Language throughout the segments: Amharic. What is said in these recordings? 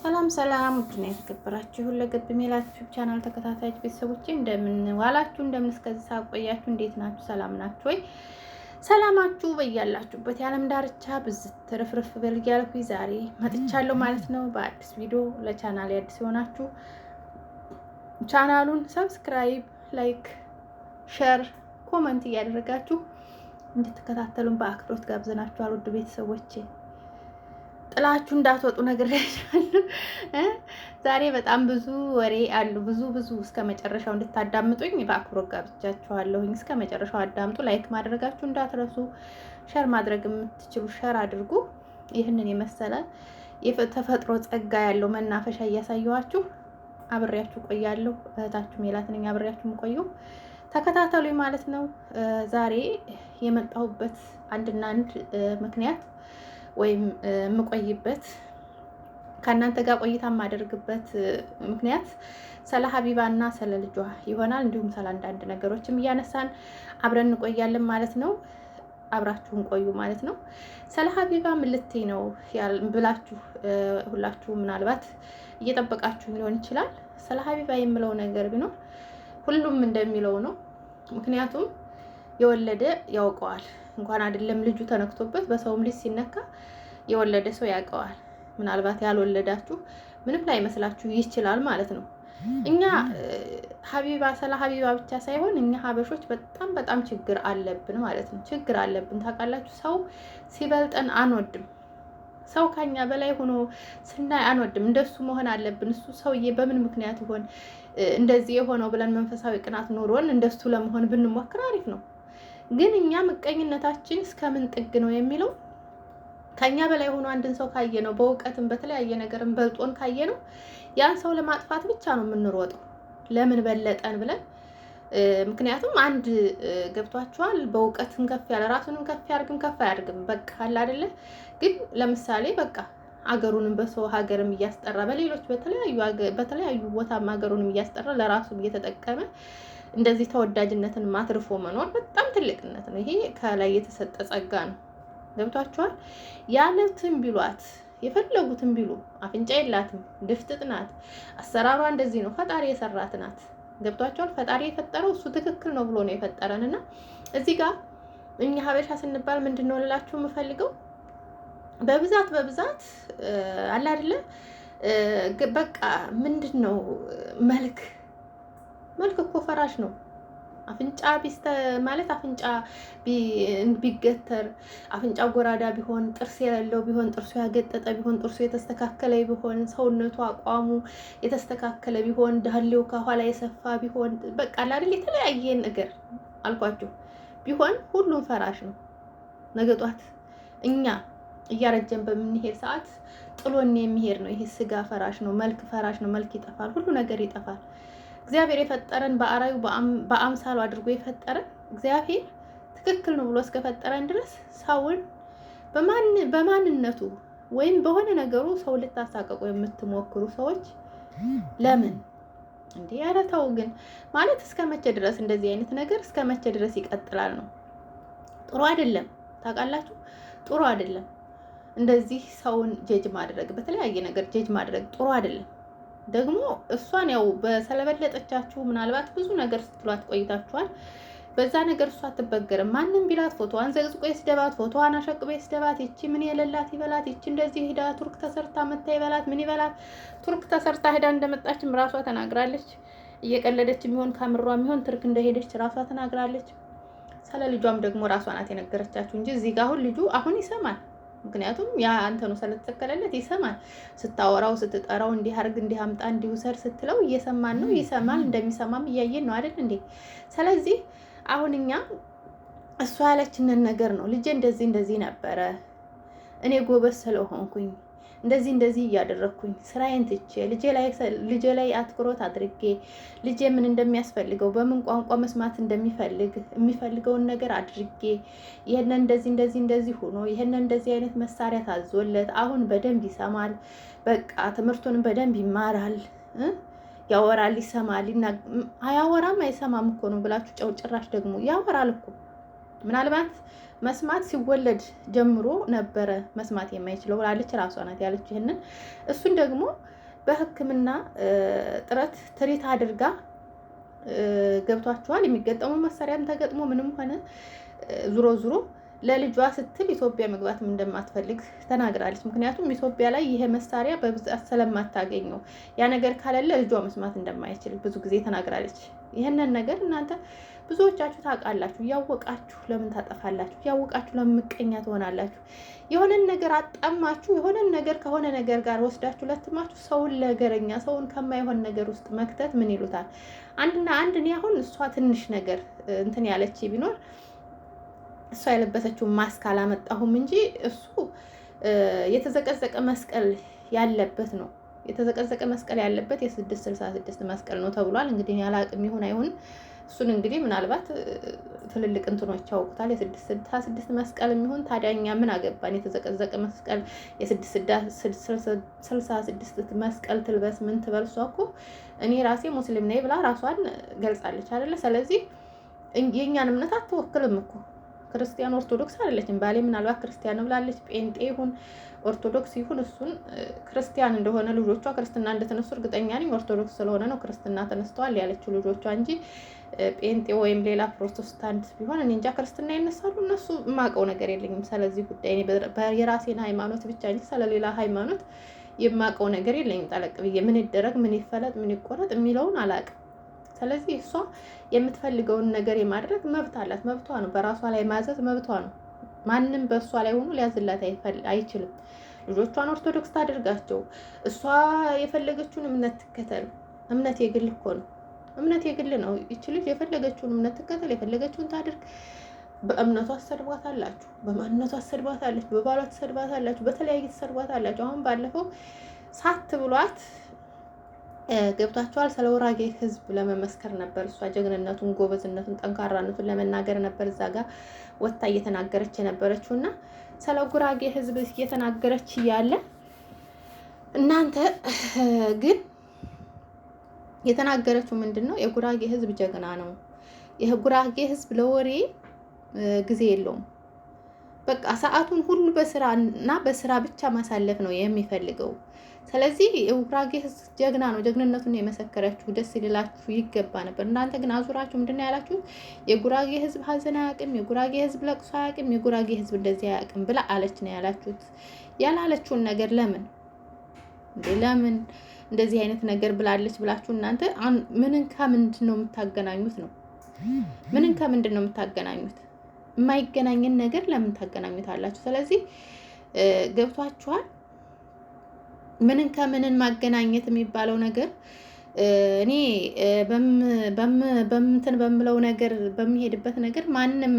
ሰላም ሰላም ውድና የተከበራችሁ ለገብ ሜላት ዩቲዩብ ቻናል ተከታታዮች ቤተሰቦቼ እንደምን ዋላችሁ? እንደምን እስከዚህ ሰዓት ቆያችሁ? እንዴት ናችሁ? ሰላም ናችሁ ወይ? ሰላማችሁ በያላችሁበት የዓለም ዳርቻ ብዝት ትርፍርፍ በል እያልኩኝ ዛሬ መጥቻለሁ ማለት ነው በአዲስ ቪዲዮ። ለቻናሌ አዲስ የሆናችሁ ቻናሉን ሰብስክራይብ፣ ላይክ፣ ሼር፣ ኮመንት እያደረጋችሁ እንድትከታተሉን በአክብሮት ጋብዘናችኋል ውድ ቤተሰቦቼ። ጥላችሁ እንዳትወጡ ነግሬያችኋለሁ። ዛሬ በጣም ብዙ ወሬ አሉ። ብዙ እስከ መጨረሻው እንድታዳምጡኝ በአክብሮት ጋብቻችኋለሁኝ። እስከ መጨረሻው አዳምጡ። ላይክ ማድረጋችሁ እንዳትረሱ። ሸር ማድረግ የምትችሉ ሸር አድርጉ። ይህንን የመሰለ የተፈጥሮ ጸጋ ያለው መናፈሻ እያሳየኋችሁ አብሬያችሁ ቆያለሁ። እህታችሁ ሜላት ነኝ። አብሬያችሁ የምቆየው ተከታተሉኝ ማለት ነው። ዛሬ የመጣሁበት አንድና አንድ ምክንያት ወይም የምቆይበት ከእናንተ ጋር ቆይታ የማደርግበት ምክንያት ስለ ሀቢባና ስለ ልጇ ይሆናል። እንዲሁም ስለ አንዳንድ ነገሮችም እያነሳን አብረን እንቆያለን ማለት ነው። አብራችሁን ቆዩ ማለት ነው። ስለ ሀቢባ ምን ልትይ ነው ብላችሁ ሁላችሁ ምናልባት እየጠበቃችሁ ሊሆን ይችላል። ስለ ሀቢባ የምለው ነገር ቢኖር ሁሉም እንደሚለው ነው። ምክንያቱም የወለደ ያውቀዋል። እንኳን አይደለም ልጁ ተነክቶበት በሰውም ልጅ ሲነካ የወለደ ሰው ያውቀዋል። ምናልባት ያልወለዳችሁ ምንም ላይመስላችሁ ይችላል ማለት ነው። እኛ ሀቢባ ስለ ሀቢባ ብቻ ሳይሆን እኛ ሀበሾች በጣም ችግር አለብን ማለት ነው። ችግር አለብን ታውቃላችሁ። ሰው ሲበልጠን አንወድም። ሰው ከኛ በላይ ሆኖ ስናይ አንወድም። እንደሱ መሆን አለብን። እሱ ሰውዬ በምን ምክንያት ይሆን እንደዚህ የሆነው ብለን መንፈሳዊ ቅናት ኖሮን እንደሱ ለመሆን ብንሞክር አሪፍ ነው። ግን እኛ ምቀኝነታችን እስከምን ጥግ ነው የሚለው ከኛ በላይ ሆኖ አንድን ሰው ካየ ነው በእውቀትም በተለያየ ነገርም በልጦን ካየ ነው ያን ሰው ለማጥፋት ብቻ ነው የምንሮጠው። ለምን በለጠን ብለን ምክንያቱም አንድ ገብቷቸዋል። በእውቀትም ከፍ ያለ ራሱንም ከፍ ያርግም ከፍ አያርግም በቃ አለ አይደለ። ግን ለምሳሌ በቃ አገሩንም በሰው ሀገርም እያስጠራ በሌሎች በተለያዩ ቦታም ሀገሩንም እያስጠራ ለራሱም እየተጠቀመ እንደዚህ ተወዳጅነትን ማትርፎ መኖር በጣም ትልቅነት ነው። ይሄ ከላይ የተሰጠ ጸጋ ነው። ገብቷቸዋል። ያሉትን ቢሏት የፈለጉትን ቢሉ አፍንጫ የላትም፣ ድፍጥጥ ናት፣ አሰራሯ እንደዚህ ነው፣ ፈጣሪ የሰራት ናት። ገብቷቸዋል። ፈጣሪ የፈጠረው እሱ ትክክል ነው ብሎ ነው የፈጠረን። እና እዚህ ጋር እኛ ሀበሻ ስንባል ምንድን ነው ልላችሁ የምፈልገው በብዛት አለ አይደለ በቃ ምንድን ነው መልክ እኮ ፈራሽ ነው። አፍንጫ ማለት አፍንጫ ቢገተር አፍንጫ ጎራዳ ቢሆን፣ ጥርስ የሌለው ቢሆን፣ ጥርሱ ያገጠጠ ቢሆን፣ ጥርሱ የተስተካከለ ቢሆን፣ ሰውነቱ አቋሙ የተስተካከለ ቢሆን፣ ዳሌው ከኋላ የሰፋ ቢሆን በቃ አይደል የተለያየ ነገር አልኳችሁ ቢሆን ሁሉም ፈራሽ ነው። ነገ ጧት እኛ እያረጀን በምንሄድ ሰዓት ጥሎን የሚሄድ ነው። ይሄ ስጋ ፈራሽ ነው። መልክ ፈራሽ ነው። መልክ ይጠፋል። ሁሉ ነገር ይጠፋል። እግዚአብሔር የፈጠረን በአራዩ በአምሳሉ አድርጎ የፈጠረን እግዚአብሔር ትክክል ነው ብሎ እስከፈጠረን ድረስ ሰውን በማንነቱ ወይም በሆነ ነገሩ ሰው ልታሳቀቁ የምትሞክሩ ሰዎች ለምን እንዴ? ኧረ ተው ግን ማለት እስከ መቼ ድረስ እንደዚህ አይነት ነገር እስከ መቼ ድረስ ይቀጥላል ነው? ጥሩ አይደለም። ታውቃላችሁ፣ ጥሩ አይደለም። እንደዚህ ሰውን ጀጅ ማድረግ፣ በተለያየ ነገር ጀጅ ማድረግ ጥሩ አይደለም። ደግሞ እሷን ያው በሰለበለጠቻችሁ ምናልባት ብዙ ነገር ስትሏት ቆይታችኋል። በዛ ነገር እሷ አትበገርም። ማንም ቢላት ፎቶዋን ዘግዝቆ ይስደባት፣ ፎቶዋን አሸቅቦ ይስደባት፣ ይቺ ምን የሌላት ይበላት፣ ይቺ እንደዚህ ሄዳ ቱርክ ተሰርታ መታ ይበላት፣ ምን ይበላት። ቱርክ ተሰርታ ሄዳ እንደመጣችም ራሷ ተናግራለች። እየቀለደች የሚሆን ከምሯ የሚሆን ቱርክ እንደሄደች ራሷ ተናግራለች። ስለ ልጇም ደግሞ ራሷ ናት የነገረቻችሁ እንጂ እዚህ ጋር አሁን ልጁ አሁን ይሰማል። ምክንያቱም ያ አንተኑ ስለተተከለለት ይሰማል። ስታወራው ስትጠራው እንዲህ አርግ እንዲህ አምጣ እንዲህ ውሰድ ስትለው እየሰማን ነው። ይሰማል። እንደሚሰማም እያየን ነው አይደል እንዴ? ስለዚህ አሁን እኛ እሷ ያለችንን ነገር ነው። ልጄ እንደዚህ ነበረ፣ እኔ ጎበዝ ስለሆንኩኝ እንደዚህ እያደረኩኝ ስራዬን ትቼ ልጄ ላይ አትኩሮት አድርጌ ልጄ ምን እንደሚያስፈልገው በምን ቋንቋ መስማት የሚፈልገውን ነገር አድርጌ ይሄንን እንደዚህ ሆኖ ይሄንን እንደዚህ አይነት መሳሪያ ታዞለት አሁን በደንብ ይሰማል። በቃ ትምህርቱንም በደንብ ይማራል። ያወራል፣ ይሰማል። አያወራም አይሰማም እኮ ነው ብላችሁ ጭራሽ ደግሞ ያወራል እኮ ምናልባት መስማት ሲወለድ ጀምሮ ነበረ መስማት የማይችለው ብላለች። ራሷ ናት ያለች ይሄንን። እሱን ደግሞ በሕክምና ጥረት ትሪት አድርጋ ገብቷቸዋል። የሚገጠመው መሳሪያም ተገጥሞ ምንም ሆነ ዙሮ ዙሮ ለልጇ ስትል ኢትዮጵያ መግባትም እንደማትፈልግ ተናግራለች። ምክንያቱም ኢትዮጵያ ላይ ይሄ መሳሪያ በብዛት ስለማታገኘው ያ ነገር ካለለ ልጇ መስማት እንደማይችል ብዙ ጊዜ ተናግራለች። ይህንን ነገር እናንተ ብዙዎቻችሁ ታውቃላችሁ። እያወቃችሁ ለምን ታጠፋላችሁ? እያወቃችሁ ለምን ምቀኛ ትሆናላችሁ? የሆነን ነገር አጣማችሁ የሆነን ነገር ከሆነ ነገር ጋር ወስዳችሁ ለትማችሁ ሰውን ለገረኛ ሰውን ከማይሆን ነገር ውስጥ መክተት ምን ይሉታል? አንድና አንድ እኔ አሁን እሷ ትንሽ ነገር እንትን ያለች ቢኖር እሷ የለበሰችውን ማስክ አላመጣሁም እንጂ እሱ የተዘቀዘቀ መስቀል ያለበት ነው። የተዘቀዘቀ መስቀል ያለበት የ666 መስቀል ነው ተብሏል። እንግዲህ ያላቅም ይሁን አይሁን እሱን እንግዲህ ምናልባት ትልልቅ እንትኖች ያውቁታል። የ666 መስቀል የሚሆን ታዲያኛ ምን አገባን? የተዘቀዘቀ መስቀል የ666 መስቀል ትልበስ ምን ትበል? እሷ እኮ እኔ ራሴ ሙስሊም ነኝ ብላ ራሷን ገልጻለች አይደለ? ስለዚህ የእኛን እምነት አትወክልም እኮ ክርስቲያን ኦርቶዶክስ አይደለችም። ባሌ ምናልባት ክርስቲያን ብላለች። ጴንጤ ይሁን ኦርቶዶክስ ይሁን እሱን ክርስቲያን እንደሆነ ልጆቿ ክርስትና እንደተነሱ እርግጠኛ ነኝ። ኦርቶዶክስ ስለሆነ ነው ክርስትና ተነስተዋል ያለችው ልጆቿ እንጂ ጴንጤ ወይም ሌላ ፕሮቴስታንት ቢሆን እኔ እንጃ ክርስትና ይነሳሉ እነሱ። የማውቀው ነገር የለኝም ስለዚህ ጉዳይ። እኔ የራሴን ሃይማኖት ብቻ እንጂ ስለሌላ ሃይማኖት የማውቀው ነገር የለኝም። ጠለቅ ብዬ ምን ይደረግ ምን ይፈለጥ ምን ይቆረጥ የሚለውን አላውቅም። ስለዚህ እሷ የምትፈልገውን ነገር የማድረግ መብት አላት። መብቷ ነው። በራሷ ላይ ማዘዝ መብቷ ነው። ማንም በእሷ ላይ ሆኖ ሊያዝላት አይችልም። ልጆቿን ኦርቶዶክስ ታደርጋቸው። እሷ የፈለገችውን እምነት ትከተል። እምነት የግል እኮ ነው። እምነት የግል ነው። ይች ልጅ የፈለገችውን እምነት ትከተል፣ የፈለገችውን ታድርግ። በእምነቷ ትሰድቧታላችሁ፣ በማንነቷ ትሰድቧታላችሁ፣ በባሏ ትሰድቧታላችሁ፣ በተለያየ ትሰድቧታላችሁ። አሁን ባለፈው ሳት ብሏት ገብቷቸዋል። ስለ ጉራጌ ሕዝብ ለመመስከር ነበር እሷ ጀግንነቱን፣ ጎበዝነቱን፣ ጠንካራነቱን ለመናገር ነበር እዛ ጋር ወታ እየተናገረች የነበረችው እና ስለ ጉራጌ ሕዝብ እየተናገረች እያለ እናንተ ግን የተናገረችው ምንድን ነው? የጉራጌ ሕዝብ ጀግና ነው። የጉራጌ ሕዝብ ለወሬ ጊዜ የለውም። በቃ ሰዓቱን ሁሉ በስራ እና በስራ ብቻ ማሳለፍ ነው የሚፈልገው። ስለዚህ የጉራጌ ሕዝብ ጀግና ነው። ጀግንነቱን የመሰከረችሁ ደስ ሊላችሁ ይገባ ነበር። እናንተ ግን አዙራችሁ ምንድን ነው ያላችሁት? የጉራጌ ሕዝብ ሀዘን አያውቅም፣ የጉራጌ ሕዝብ ለቅሶ አያውቅም፣ የጉራጌ ሕዝብ እንደዚህ አያውቅም ብላ አለች ነው ያላችሁት። ያላለችውን ነገር ለምን ለምን እንደዚህ አይነት ነገር ብላለች ብላችሁ እናንተ ምንን ከምንድን ነው የምታገናኙት? ነው ምንን ከምንድን ነው የምታገናኙት? የማይገናኝን ነገር ለምን ታገናኙታላችሁ? ስለዚህ ገብቷችኋል። ምንን ከምንን ማገናኘት የሚባለው ነገር እኔ በምንትን በምለው ነገር በሚሄድበት ነገር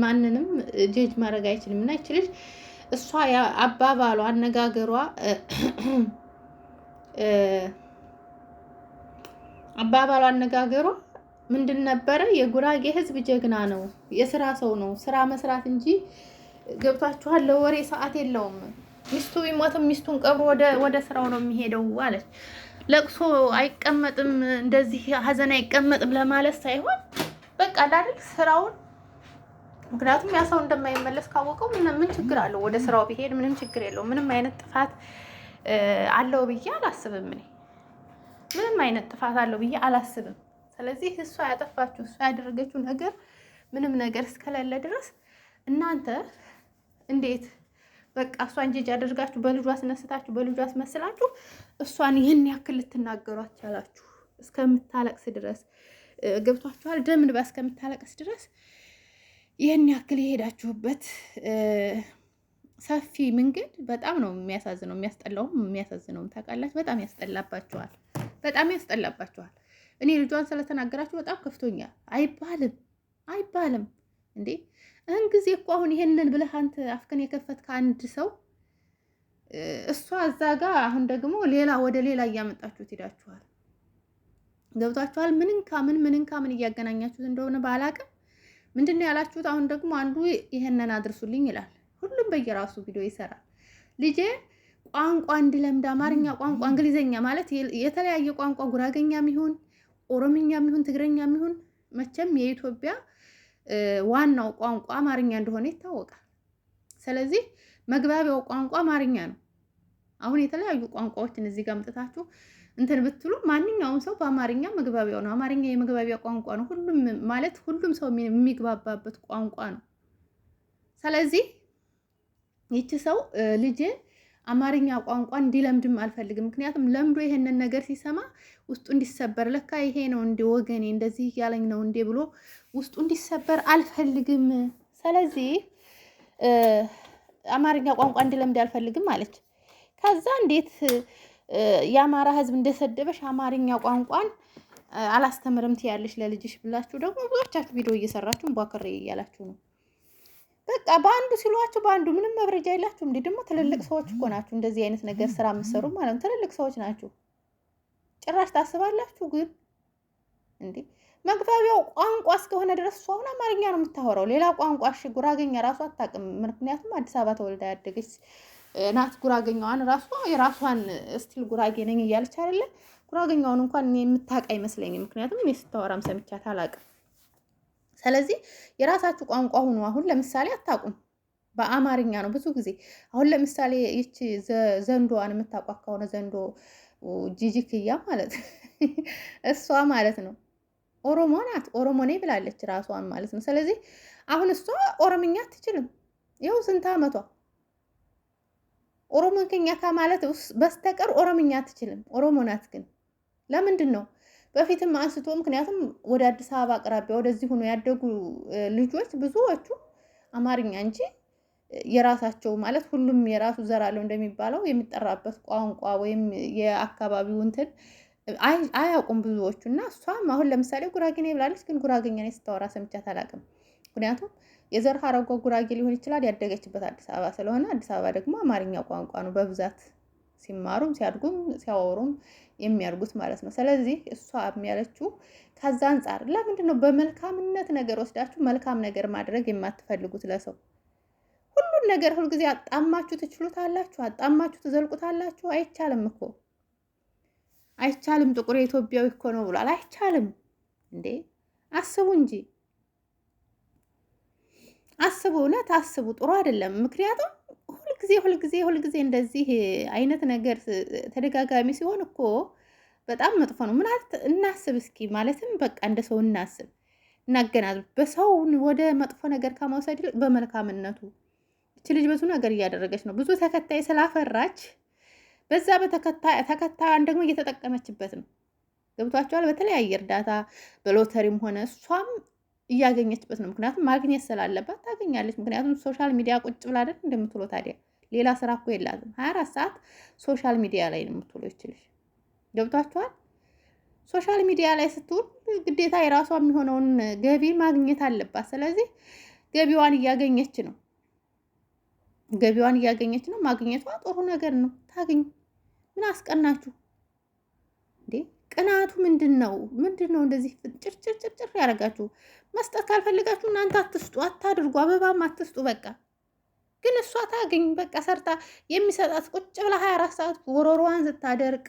ማንንም ጀጅ ማድረግ አይችልም። እና ይች ልጅ እሷ አባባሏ አነጋገሯ ምንድን ነበረ? የጉራጌ ሕዝብ ጀግና ነው፣ የስራ ሰው ነው፣ ስራ መስራት እንጂ ገብቷችኋል፣ ለወሬ ሰዓት የለውም። ሚስቱ ቢሞትም ሚስቱን ቀብሮ ወደ ስራው ነው የሚሄደው አለች። ለቅሶ አይቀመጥም፣ እንደዚህ ሀዘን አይቀመጥም ለማለት ሳይሆን በቃ አይደል ስራውን። ምክንያቱም ያ ሰው እንደማይመለስ ካወቀው ምን ችግር አለው? ወደ ስራው ቢሄድ ምንም ችግር የለውም። ምንም አይነት ጥፋት አለው ብዬ አላስብም። እኔ ምንም አይነት ጥፋት አለው ብዬ አላስብም። ስለዚህ እሷ ያጠፋችሁ እሷ ያደረገችው ነገር ምንም ነገር እስከሌለ ድረስ እናንተ እንዴት በቃ እሷን ጀጅ አድርጋችሁ በልጇ አስነስታችሁ በልጇ አስመስላችሁ እሷን ይህን ያክል ልትናገሯት ቻላችሁ? እስከምታለቅስ ድረስ ገብቷችኋል። ደም እንባ እስከምታለቅስ ድረስ ይህን ያክል የሄዳችሁበት ሰፊ መንገድ በጣም ነው የሚያሳዝነው። የሚያስጠላውም የሚያሳዝነውም ታውቃላችሁ። በጣም ያስጠላባችኋል። በጣም ያስጠላባችኋል። እኔ ልጇን ስለተናገራችሁ በጣም ከፍቶኛል። አይባልም እንዴ! እህን ጊዜ እኮ አሁን ይሄንን ብለህ አንተ አፍከን የከፈትክ አንድ ሰው እሷ እዛ ጋር አሁን ደግሞ ሌላ ወደ ሌላ እያመጣችሁት ሄዳችኋል። ገብቷችኋል። ምንን ካምን እያገናኛችሁት እንደሆነ ባላቅም ምንድን ነው ያላችሁት? አሁን ደግሞ አንዱ ይሄንን አድርሱልኝ ይላል። ሁሉም በየራሱ ቪዲዮ ይሰራል። ልጄ ቋንቋ እንድለምድ አማርኛ ቋንቋ፣ እንግሊዘኛ ማለት የተለያየ ቋንቋ ጉራገኛም ይሁን ኦሮምኛም ይሁን ትግረኛም ይሁን መቼም የኢትዮጵያ ዋናው ቋንቋ አማርኛ እንደሆነ ይታወቃል። ስለዚህ መግባቢያው ቋንቋ አማርኛ ነው። አሁን የተለያዩ ቋንቋዎችን እዚህ ጋር አምጥታችሁ እንትን ብትሉ ማንኛውም ሰው በአማርኛ መግባቢያው ነው። አማርኛ የመግባቢያ ቋንቋ ነው። ሁሉም ሰው የሚግባባበት ቋንቋ ነው። ስለዚህ ይቺ ሰው ልጄ አማርኛ ቋንቋ እንዲለምድም አልፈልግም። ምክንያቱም ለምዶ ይሄንን ነገር ሲሰማ ውስጡ እንዲሰበር፣ ለካ ይሄ ነው እንደ ወገኔ እንደዚህ እያለኝ ነው እንደ ብሎ ውስጡ እንዲሰበር አልፈልግም። ስለዚህ አማርኛ ቋንቋ እንዲለምድ አልፈልግም አለች። ከዛ እንዴት የአማራ ሕዝብ እንደሰደበሽ አማርኛ ቋንቋን አላስተምርም ትያለሽ ለልጅሽ ብላችሁ ደግሞ ብዙዎቻችሁ ቪዲዮ እየሰራችሁ እንቧከሬ እያላችሁ ነው። በቃ በአንዱ ሲሏችሁ በአንዱ ምንም መብረጃ የላችሁም። እንዴ ደግሞ ትልልቅ ሰዎች እኮ ናችሁ እንደዚህ አይነት ነገር ስራ የምትሰሩ ማለት ነው። ትልልቅ ሰዎች ናችሁ። ጭራሽ ታስባላችሁ ግን እንዴ መግባቢያው ቋንቋ እስከሆነ ድረስ እሷ አሁን አማርኛ ነው የምታወራው። ሌላ ቋንቋ ጉራገኛ ራሱ አታውቅም። ምክንያቱም አዲስ አበባ ተወልዳ ያደገች ናት። ጉራገኛዋን ራሷ የራሷን ስቲል ጉራጌ ነኝ እያለች አይደለ? ጉራገኛውን እንኳን የምታውቅ አይመስለኝም። ምክንያቱም እኔ ስታወራም ሰምቻት አላውቅም። ስለዚህ የራሳችሁ ቋንቋ ሁኑ። አሁን ለምሳሌ አታውቁም፣ በአማርኛ ነው ብዙ ጊዜ። አሁን ለምሳሌ ይቺ ዘንዶዋን የምታውቋት ከሆነ ዘንዶ ጂጂክያ ማለት እሷ ማለት ነው ኦሮሞ ናት። ኦሮሞ ነኝ ብላለች ራሷን ማለት ነው። ስለዚህ አሁን እሷ ኦሮምኛ አትችልም። ይኸው ስንት ዓመቷ ኦሮሞኛ ከማለት በስተቀር ኦሮምኛ አትችልም። ኦሮሞ ናት ግን ለምንድን ነው በፊትም አንስቶ ምክንያቱም ወደ አዲስ አበባ አቅራቢያ ወደዚህ ሆኖ ያደጉ ልጆች ብዙዎቹ አማርኛ እንጂ የራሳቸው ማለት ሁሉም የራሱ ዘር አለው እንደሚባለው የሚጠራበት ቋንቋ ወይም የአካባቢው እንትን አያውቁም ብዙዎቹ። እና እሷም አሁን ለምሳሌ ጉራጌ ነኝ ብላለች፣ ግን ጉራጌኛ ነኝ ስታወራ ሰምቻት አላውቅም። ምክንያቱም የዘር ሐረጓ ጉራጌ ሊሆን ይችላል፣ ያደገችበት አዲስ አበባ ስለሆነ አዲስ አበባ ደግሞ አማርኛ ቋንቋ ነው በብዛት ሲማሩም ሲያድጉም ሲያወሩም የሚያድጉት ማለት ነው። ስለዚህ እሷ ያለችው ከዛ አንጻር ለምንድን ነው በመልካምነት ነገር ወስዳችሁ መልካም ነገር ማድረግ የማትፈልጉት ለሰው? ሁሉን ነገር ሁልጊዜ አጣማችሁ ትችሉታላችሁ፣ አጣማችሁ ትዘልቁታላችሁ። አይቻልም እኮ አይቻልም። ጥቁር የኢትዮጵያዊ እኮ ነው ብሏል። አይቻልም እንዴ! አስቡ እንጂ አስቡ፣ እውነት አስቡ። ጥሩ አይደለም። ምክንያቱም ሁልጊዜ እንደዚህ አይነት ነገር ተደጋጋሚ ሲሆን እኮ በጣም መጥፎ ነው። ምናልባት እናስብ እስኪ፣ ማለትም በቃ እንደ ሰው እናስብ፣ እናገናዝብ። በሰውን ወደ መጥፎ ነገር ከመውሰድ ይልቅ በመልካምነቱ እች ልጅ ብዙ ነገር እያደረገች ነው። ብዙ ተከታይ ስላፈራች በዛ ተከታዩን ደግሞ እየተጠቀመችበት ነው። ገብቷቸዋል። በተለያየ እርዳታ በሎተሪም ሆነ እሷም እያገኘችበት ነው። ምክንያቱም ማግኘት ስላለባት ታገኛለች። ምክንያቱም ሶሻል ሚዲያ ቁጭ ብላ አይደል እንደምትውለው። ታዲያ ሌላ ስራ እኮ የላትም። 24 ሰዓት ሶሻል ሚዲያ ላይ ነው የምትውለው ይችላል። ገብቷቸዋል። ሶሻል ሚዲያ ላይ ስትውል ግዴታ የራሷ የሚሆነውን ገቢ ማግኘት አለባት። ስለዚህ ገቢዋን እያገኘች ነው። ማግኘቷ ጥሩ ነገር ነው። ታገኝ። ምን አስቀናችሁ እንዴ? ቅናቱ ምንድን ነው እንደዚህ ጭርጭር ያደርጋችሁ? መስጠት ካልፈልጋችሁ እናንተ አትስጡ፣ አታድርጉ፣ አበባም አትስጡ። በቃ ግን እሷ ታገኝ። በቃ ሰርታ የሚሰጣት ቁጭ ብላ 24 ሰዓት ወሮሮዋን ስታደርቅ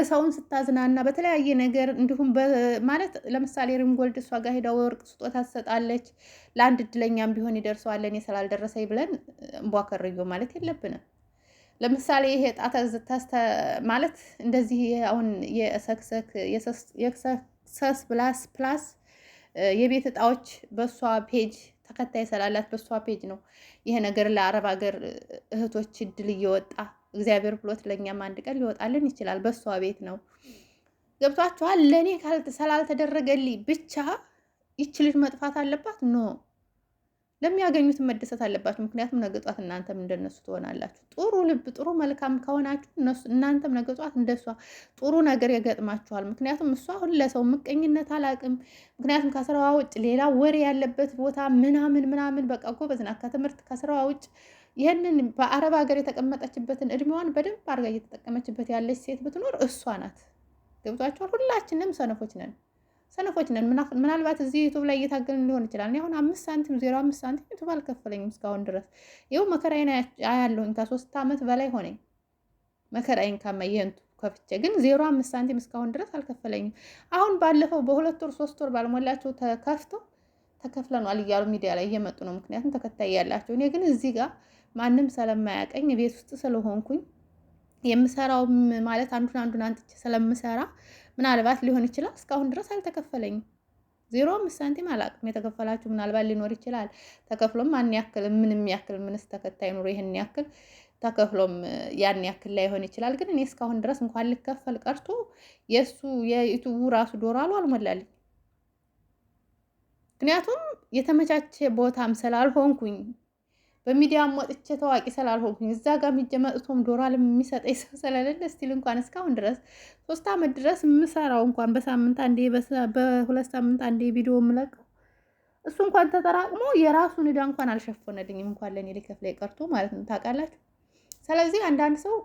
ሰውን ስታዝናና በተለያየ ነገር እንዲሁም ማለት ለምሳሌ ሪንጎልድ እሷ ጋር ሄዳ ወርቅ ስጦታ ትሰጣለች። ለአንድ እድለኛም ቢሆን ይደርሰዋል። እኔ ስላልደረሰኝ ብለን እንቧከርዮ ማለት የለብንም። ለምሳሌ ይሄ ጣታ ማለት እንደዚህ አሁን የሰክሰስ ፕላስ የቤት እጣዎች በሷ ፔጅ ተከታይ ስላላት በሷ ፔጅ ነው ይሄ ነገር ለአረብ ሀገር እህቶች እድል እየወጣ እግዚአብሔር ብሎት ለኛም አንድ ቀን ሊወጣልን ይችላል። በሷ ቤት ነው። ገብቷችኋል? ለኔ ስላልተደረገልኝ ብቻ ይች ልጅ መጥፋት አለባት? ኖ፣ ለሚያገኙት መደሰት አለባችሁ። ምክንያቱም ነገ ጧት እናንተም እንደነሱ ትሆናላችሁ። ጥሩ ልብ ጥሩ መልካም ከሆናችሁ እናንተም ነገ ጧት እንደሷ ጥሩ ነገር ይገጥማችኋል። ምክንያቱም እሷ አሁን ለሰው ምቀኝነት አላቅም። ምክንያቱም ከስራዋ ውጭ ሌላ ወሬ ያለበት ቦታ ምናምን በቃ ጎበዝ ናት። ከትምህርት ከስራዋ ውጭ ይህንን በአረብ ሀገር የተቀመጠችበትን እድሜዋን በደንብ አድርጋ እየተጠቀመችበት ያለች ሴት ብትኖር እሷ ናት። ገብቷችኋል? ሁላችንም ሰነፎች ነን። ምናልባት እዚህ ዩቱብ ላይ እየታገልን ሊሆን ይችላል። አሁን 5 ሳንቲም 0.5 ሳንቲም ዩቱብ አልከፈለኝም እስካሁን ድረስ። ይኸው መከራዬን አያለሁኝ። ከ3 ዓመት በላይ ሆነኝ መከራዬን ካመየንቱ ከፍቼ፣ ግን 0.5 ሳንቲም እስካሁን ድረስ አልከፈለኝም። አሁን ባለፈው በ2 ወር 3 ወር ባልሞላቸው ተከፍተው ተከፍለኗል እያሉ ሚዲያ ላይ እየመጡ ነው። ምክንያቱም ተከታይ ያላቸው። እኔ ግን እዚህ ጋር ማንም ስለማያቀኝ ቤት ውስጥ ስለሆንኩኝ የምሰራውም ማለት አንዱን አንጥቼ ስለምሰራ ምናልባት ሊሆን ይችላል እስካሁን ድረስ አልተከፈለኝም። 0.5 ሳንቲም አላውቅም። የተከፈላችሁ ምናልባት ሊኖር ይችላል። ተከፍሎም ያን ያክል ምንም ያክል ምንስ ተከታይ ኑሮ ይሄን ያክል ተከፍሎም ያን ያክል ላይሆን ይችላል። ግን እኔ እስካሁን ድረስ እንኳን ልከፈል ቀርቶ የእሱ የዩቱቡ ራሱ ዶላሩ አልሞላልኝ። ምክንያቱም የተመቻቸ ቦታም ስላልሆንኩኝ በሚዲያም ወጥቼ ታዋቂ ስላልሆንኩኝ እዛ ጋር የሚጀመጥቶም ዶላር የሚሰጠኝ ሰው ስለሌለ ስቲል እንኳን እስካሁን ድረስ 3 ዓመት ድረስ የምሰራው እንኳን በሳምንት አንዴ በ2 ሳምንት አንዴ ቪዲዮ የምለቀው እሱ እንኳን ተጠራቅሞ የራሱን ዕዳ እንኳን አልሸፈነልኝም። እንኳን ለእኔ ሊከፍለኝ ቀርቶ ማለት ነው። ታውቃላችሁ። ስለዚህ አንዳንድ ሰው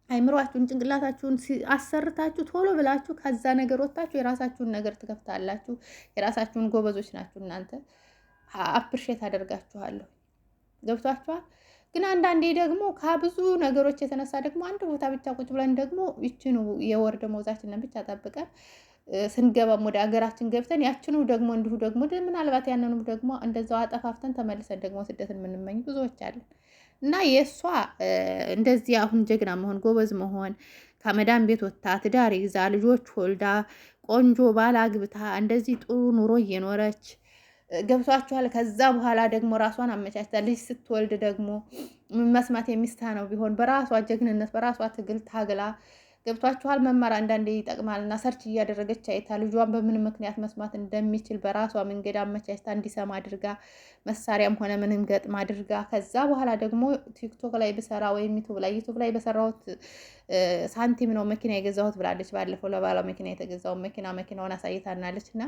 አይምሯችሁን ጭንቅላታችሁን አሰርታችሁ ቶሎ ብላችሁ ከዛ ነገር ወጣችሁ የራሳችሁን ነገር ትከፍታላችሁ። የራሳችሁን ጎበዞች ናችሁ እናንተ። አፕሪሼት አደርጋችኋለሁ። ገብቷችኋል። ግን አንዳንዴ ደግሞ ከብዙ ነገሮች የተነሳ ደግሞ አንድ ቦታ ብቻ ቁጭ ብለን ደግሞ ይችኑ የወር ደመወዛችንን ብቻ ጠብቀን ስንገባም ወደ ሀገራችን ገብተን ያችኑ ደግሞ እንዲሁ ደግሞ ምናልባት ያንኑ ደግሞ እንደዛው አጠፋፍተን ተመልሰን ደግሞ ስደትን የምንመኝ ብዙዎች አለን። እና የእሷ እንደዚህ አሁን ጀግና መሆን ጎበዝ መሆን ከመዳን ቤት ወጥታ ትዳር ይዛ ልጆች ወልዳ ቆንጆ ባል አግብታ እንደዚህ ጥሩ ኑሮ እየኖረች ገብቷችኋል። ከዛ በኋላ ደግሞ ራሷን አመቻችታ ልጅ ስትወልድ ደግሞ መስማት የሚሳነው ቢሆን በራሷ ጀግንነት በራሷ ትግል ታግላ ገብቷችኋል። መማር አንዳንዴ ይጠቅማልና ሰርች እያደረገች አይታ ልጇን በምን ምክንያት መስማት እንደሚችል በራሷ መንገድ አመቻችታ እንዲሰማ አድርጋ መሳሪያም ሆነ ምንም ገጥማ አድርጋ ከዛ በኋላ ደግሞ ቲክቶክ ላይ ብሰራ ወይም ዩቱብ ላይ በሰራሁት ሳንቲም ነው መኪና የገዛሁት ብላለች። ባለፈው ለባሏ መኪና የተገዛውን መኪናውን አሳይታናለች። እና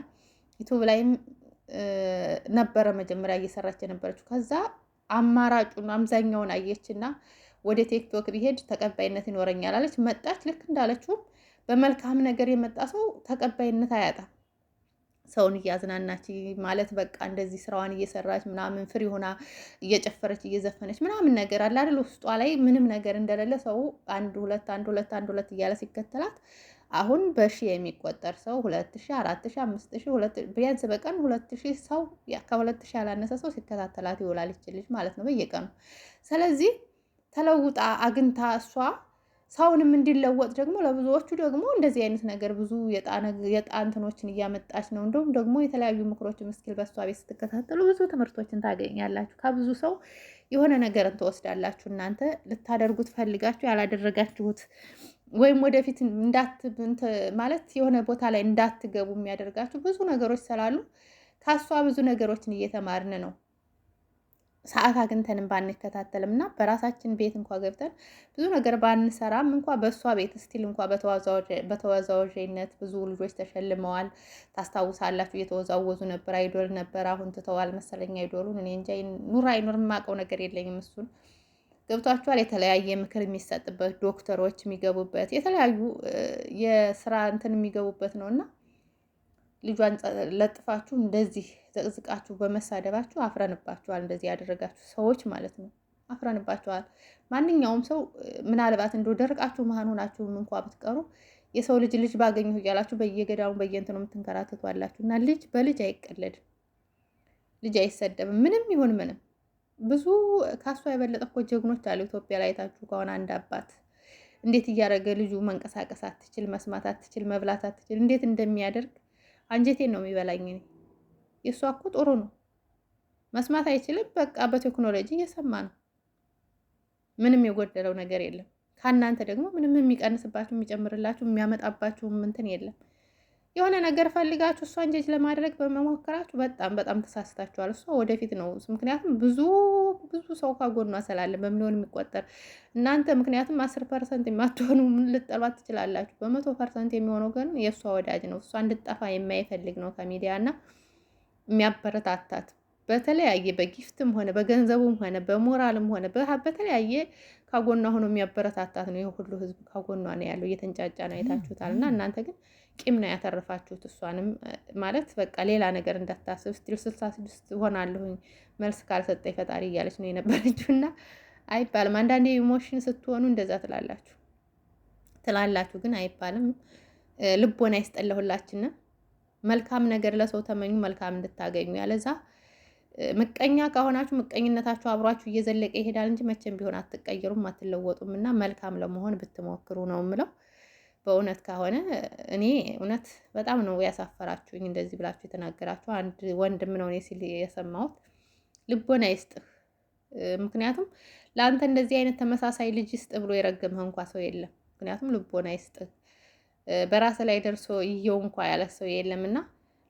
ዩቱብ ላይም ነበረ መጀመሪያ እየሰራች የነበረችው። ከዛ አማራጩን አብዛኛውን አየችና ወደ ቲክቶክ ቢሄድ ተቀባይነት ይኖረኛል አለች። መጣች። ልክ እንዳለችውም በመልካም ነገር የመጣ ሰው ተቀባይነት አያጣም። ሰውን እያዝናናች ማለት በቃ እንደዚህ ስራዋን እየሰራች ምናምን ፍሪ ሆና እየጨፈረች እየዘፈነች ምናምን ነገር አለ አይደል? ውስጧ ላይ ምንም ነገር እንደሌለ ሰው አንድ ሁለት እያለ ሲከተላት አሁን በሺህ የሚቆጠር ሰው 2000፣ 4000፣ 5000 ቢያንስ በቀን 2000 ሰው ከ2000 ያላነሰ ሰው ሲከታተላት ይውላል ይችልሽ ማለት ነው በየቀኑ። ስለዚህ ተለውጣ አግኝታ እሷ ሰውንም እንዲለወጥ ደግሞ ለብዙዎቹ ደግሞ እንደዚህ አይነት ነገር ብዙ የጣንትኖችን እያመጣች ነው። እንደውም ደግሞ የተለያዩ ምክሮችን ምስኪል በሷ ቤት ስትከታተሉ ብዙ ትምህርቶችን ታገኛላችሁ። ከብዙ ሰው የሆነ ነገርን ትወስዳላችሁ። እናንተ ልታደርጉት ፈልጋችሁ ያላደረጋችሁት ወይም ወደፊት ማለት የሆነ ቦታ ላይ እንዳትገቡ የሚያደርጋችሁ ብዙ ነገሮች ስላሉ ከሷ ብዙ ነገሮችን እየተማርን ነው። ሰዓት አግኝተንም ባንከታተልም እና በራሳችን ቤት እንኳ ገብተን ብዙ ነገር ባንሰራም እንኳ በእሷ ቤት ስቲል እንኳ በተወዛዋዥነት ብዙ ልጆች ተሸልመዋል። ታስታውሳላችሁ? እየተወዛወዙ ነበር። አይዶል ነበር። አሁን ትተዋል መሰለኝ አይዶሉን። እኔ እንጃ ኑር አይኑር የማውቀው ነገር የለኝም። እሱን ገብቷችኋል? የተለያየ ምክር የሚሰጥበት ዶክተሮች የሚገቡበት የተለያዩ የስራ እንትን የሚገቡበት ነው እና ልጇን ለጥፋችሁ እንደዚህ ዘቅዝቃችሁ በመሳደባችሁ አፍረንባችኋል። እንደዚህ ያደረጋችሁ ሰዎች ማለት ነው አፍረንባችኋል። ማንኛውም ሰው ምናልባት እንደው ደርቃችሁ መሀን ሆናችሁም እንኳ ብትቀሩ የሰው ልጅ ባገኘሁ እያላችሁ በየገዳሙ በየእንትኑ የምትንከራተቷላችሁ እና ልጅ በልጅ አይቀለድም። ልጅ አይሰደብም። ምንም ይሁን ምንም ብዙ ካሷ የበለጠ እኮ ጀግኖች አሉ። ኢትዮጵያ ላይ ታችሁ ከሆነ አንድ አባት እንዴት እያደረገ ልጁ መንቀሳቀስ አትችል፣ መስማት አትችል፣ መብላት አትችል እንዴት እንደሚያደርግ አንጀቴን ነው የሚበላኝ። የእሷ እኮ ጥሩ ነው። መስማት አይችልም። በቃ በቴክኖሎጂ እየሰማ ነው። ምንም የጎደለው ነገር የለም። ከእናንተ ደግሞ ምንም የሚቀንስባችሁ የሚጨምርላችሁ የሚያመጣባችሁ እንትን የለም። የሆነ ነገር ፈልጋችሁ እሷን ጀጅ ለማድረግ በመሞከራችሁ በጣም ተሳስታችኋል። እሷ ወደፊት ነው። ምክንያቱም ብዙ ሰው ካጎኗ ስላለ በሚሊዮን የሚቆጠር እናንተ ምክንያቱም 10% የማትሆኑ ልጠሏት ትችላላችሁ። በ100% የሚሆነው ግን የእሷ ወዳጅ ነው። እሷ እንድጠፋ የማይፈልግ ነው ከሚዲያ እና የሚያበረታታት በተለያየ በጊፍትም ሆነ በገንዘቡም ሆነ በሞራልም ሆነ በተለያየ ካጎኗ ሆኖ የሚያበረታታት ነው። ይሄ ሁሉ ህዝብ ካጎኗ ነው ያለው። እየተንጫጫ ነው አይታችሁታል። እና እናንተ ግን ቂም ነው ያተረፋችሁት። እሷንም ማለት በቃ ሌላ ነገር እንዳታስብ ስቲል 66 ሆናለሁኝ መልስ ካልሰጠኝ ፈጣሪ እያለች ነው የነበረችው። እና አይባልም። አንዳንዴ ኢሞሽን ስትሆኑ እንደዛ ትላላችሁ ግን አይባልም። ልቦና ይስጠለሁላችን። መልካም ነገር ለሰው ተመኙ፣ መልካም እንድታገኙ። ያለዛ ምቀኛ ከሆናችሁ ምቀኝነታችሁ አብሯችሁ እየዘለቀ ይሄዳል እንጂ መቼም ቢሆን አትቀየሩም፣ አትለወጡም። እና መልካም ለመሆን ብትሞክሩ ነው የምለው። በእውነት ከሆነ እኔ እውነት በጣም ነው ያሳፈራችሁኝ፣ እንደዚህ ብላችሁ የተናገራችሁ። አንድ ወንድም ነው እኔ ሲል የሰማሁት። ልቦና ይስጥህ። ምክንያቱም ለአንተ እንደዚህ አይነት ተመሳሳይ ልጅ ይስጥ ብሎ የረገመህ እንኳ ሰው የለም። ምክንያቱም ልቦና ይስጥህ። በራስ ላይ ደርሶ ይየው እንኳ ያለ ሰው የለምና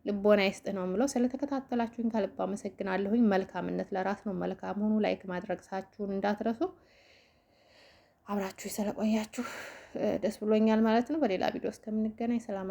ልቦና ይስጥህ ነው የምለው። ስለተከታተላችሁኝ ከልብ አመሰግናለሁኝ። መልካምነት ለራስ ነው። መልካም ሆኑ። ላይክ ማድረግሳችሁን እንዳትረሱ። አብራችሁ ስለቆያችሁ ደስ ብሎኛል ማለት ነው። በሌላ ቪዲዮ እስከምንገናኝ ሰላም